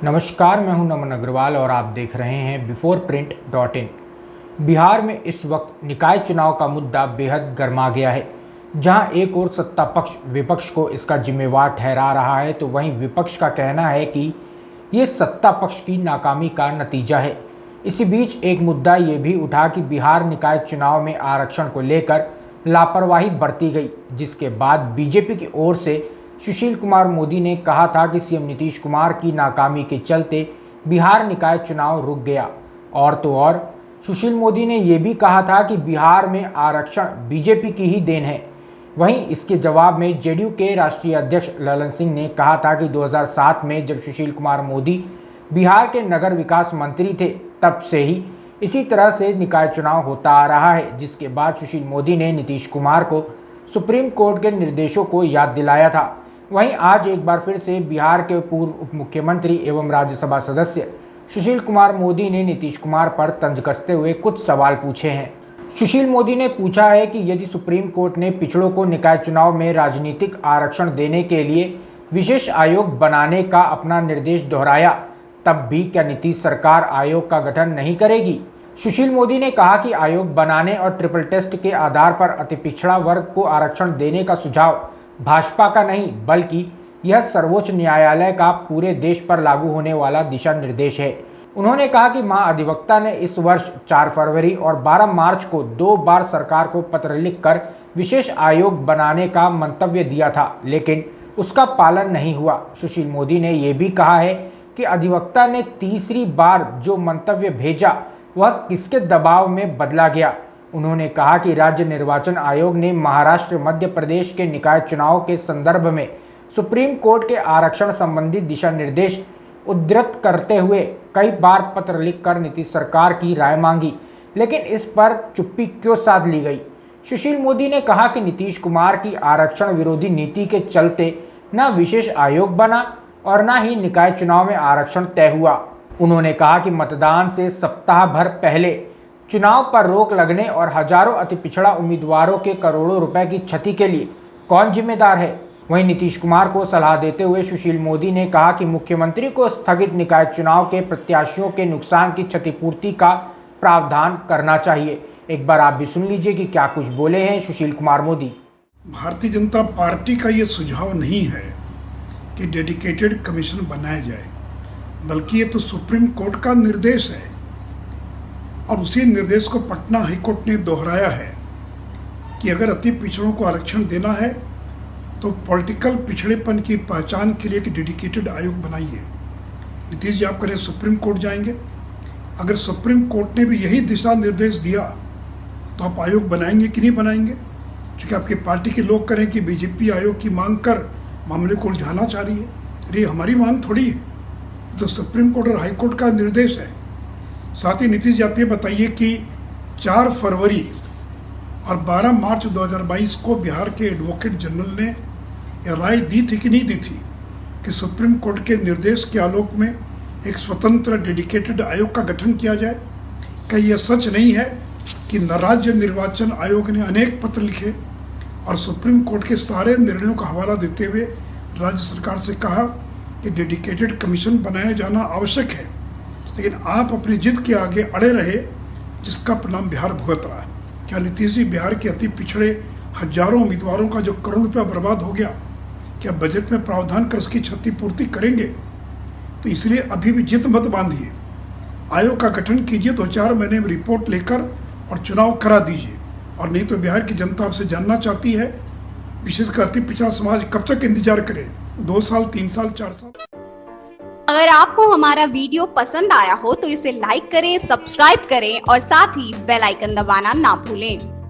नमस्कार, मैं हूं नमन अग्रवाल और आप देख रहे हैं biforeprint.in। बिहार में इस वक्त निकाय चुनाव का मुद्दा बेहद गर्मा गया है। जहां एक ओर सत्ता पक्ष विपक्ष को इसका जिम्मेवार ठहरा रहा है, तो वहीं विपक्ष का कहना है कि ये सत्ता पक्ष की नाकामी का नतीजा है। इसी बीच एक मुद्दा ये भी उठा कि बिहार निकाय चुनाव में आरक्षण को लेकर लापरवाही बरती गई, जिसके बाद बीजेपी की ओर से सुशील कुमार मोदी ने कहा था कि सीएम नीतीश कुमार की नाकामी के चलते बिहार निकाय चुनाव रुक गया। और तो और सुशील मोदी ने यह भी कहा था कि बिहार में आरक्षण बीजेपी की ही देन है। वहीं इसके जवाब में जेडीयू के राष्ट्रीय अध्यक्ष ललन सिंह ने कहा था कि 2007 में जब सुशील कुमार मोदी बिहार के नगर विकास मंत्री थे, तब से ही इसी तरह से निकाय चुनाव होता आ रहा है, जिसके बाद सुशील मोदी ने नीतीश कुमार को सुप्रीम कोर्ट के निर्देशों को याद दिलाया था। वहीं आज एक बार फिर से बिहार के पूर्व उप मुख्यमंत्री एवं राज्यसभा सदस्य सुशील कुमार मोदी ने नीतीश कुमार पर तंज कसते हुए कुछ सवाल पूछे हैं। सुशील मोदी ने पूछा है कि यदि सुप्रीम कोर्ट ने पिछड़ों को निकाय चुनाव में राजनीतिक आरक्षण देने के लिए विशेष आयोग बनाने का अपना निर्देश दोहराया, तब भी क्या नीतीश सरकार आयोग का गठन नहीं करेगी? सुशील मोदी ने कहा कि आयोग बनाने और ट्रिपल टेस्ट के आधार पर अति पिछड़ा वर्ग को आरक्षण देने का सुझाव भाजपा का नहीं, बल्कि यह सर्वोच्च न्यायालय का पूरे देश पर लागू होने वाला दिशा निर्देश है। उन्होंने कहा कि महाधिवक्ता ने इस वर्ष 4 फरवरी और 12 मार्च को 2 बार सरकार को पत्र लिखकर विशेष आयोग बनाने का मंतव्य दिया था, लेकिन उसका पालन नहीं हुआ। सुशील मोदी ने यह भी कहा है कि अधिवक्ता ने तीसरी बार जो मंतव्य भेजा वह किसके दबाव में बदला गया। उन्होंने कहा कि राज्य निर्वाचन आयोग ने महाराष्ट्र मध्य प्रदेश के निकाय चुनाव के संदर्भ में सुप्रीम कोर्ट के आरक्षण संबंधी दिशा निर्देश उद्धृत करते हुए कई बार पत्र लिखकर नीतीश सरकार की राय मांगी, लेकिन इस पर चुप्पी क्यों साध ली गई। सुशील मोदी ने कहा कि नीतीश कुमार की आरक्षण विरोधी नीति के चलते न विशेष आयोग बना और न ही निकाय चुनाव में आरक्षण तय हुआ। उन्होंने कहा कि मतदान से सप्ताह भर पहले चुनाव पर रोक लगने और हजारों अति पिछड़ा उम्मीदवारों के करोड़ों रुपए की क्षति के लिए कौन जिम्मेदार है। वहीं नीतीश कुमार को सलाह देते हुए सुशील मोदी ने कहा कि मुख्यमंत्री को स्थगित निकाय चुनाव के प्रत्याशियों के नुकसान की क्षतिपूर्ति का प्रावधान करना चाहिए। एक बार आप भी सुन लीजिए कि क्या कुछ बोले हैं सुशील कुमार मोदी। भारतीय जनता पार्टी का ये सुझाव नहीं है कि डेडिकेटेड कमीशन बनाया जाए, बल्कि ये तो सुप्रीम कोर्ट का निर्देश है और उसी निर्देश को पटना हाईकोर्ट ने दोहराया है कि अगर अति पिछड़ों को आरक्षण देना है तो पॉलिटिकल पिछड़ेपन की पहचान के लिए एक डेडिकेटेड आयोग बनाइए। नीतीश जी, आप करें सुप्रीम कोर्ट जाएंगे? अगर सुप्रीम कोर्ट ने भी यही दिशा निर्देश दिया तो आप आयोग बनाएंगे कि नहीं बनाएंगे? क्योंकि आपकी पार्टी के लोग करें कि बीजेपी आयोग की मांग कर मामले को उलझाना चाह रही है। अरे हमारी मांग थोड़ी है, तो सुप्रीम कोर्ट और हाई कोर्ट का निर्देश है। साथ ही नीतीश जी, आप ये बताइए कि 4 फरवरी और 12 मार्च 2022 को बिहार के एडवोकेट जनरल ने यह राय दी थी कि नहीं दी थी कि सुप्रीम कोर्ट के निर्देश के आलोक में एक स्वतंत्र डेडिकेटेड आयोग का गठन किया जाए? क्या यह सच नहीं है कि राज्य निर्वाचन आयोग ने अनेक पत्र लिखे और सुप्रीम कोर्ट के सारे निर्णयों का हवाला देते हुए राज्य सरकार से कहा कि डेडिकेटेड कमीशन बनाया जाना आवश्यक है, लेकिन आप अपनी जिद के आगे अड़े रहे, जिसका परिणाम बिहार भुगत रहा है। क्या नीतीश जी बिहार के अति पिछड़े हजारों उम्मीदवारों का जो करोड़ रुपया बर्बाद हो गया, क्या बजट में प्रावधान कर उसकी क्षतिपूर्ति करेंगे? तो इसलिए अभी भी जिद मत बांधिए, आयोग का गठन कीजिए, 2-4 महीने में रिपोर्ट लेकर और चुनाव करा दीजिए। और नहीं तो बिहार की जनता आपसे जानना चाहती है, विशेषकर अति पिछड़ा समाज कब तक इंतजार करे? 2 साल, 3 साल, 4 साल? अगर आपको हमारा वीडियो पसंद आया हो तो इसे लाइक करें, सब्सक्राइब करें और साथ ही बेल आइकन दबाना ना भूलें।